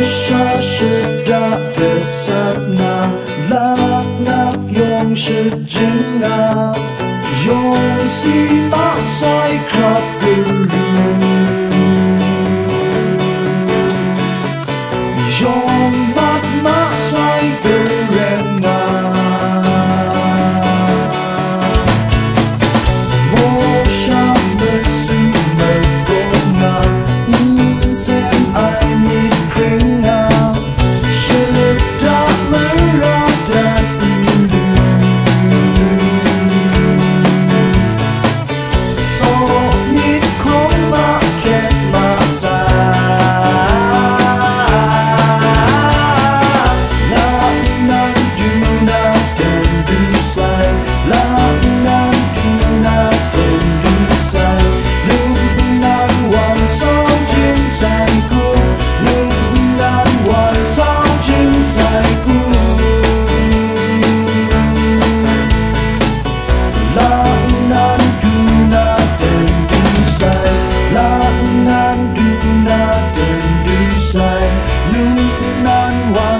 sa shida besatna laknak yong shijinga yong si ma sai krap guru yong mat ma sai gurena mo sha mesu me gona sen ai mi kringa shida murada so mi koma ket masa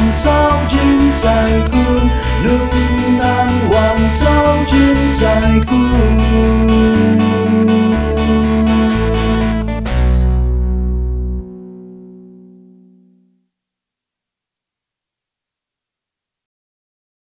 sao trên sai cuốn nung nan hoàng sao trên sai cuốn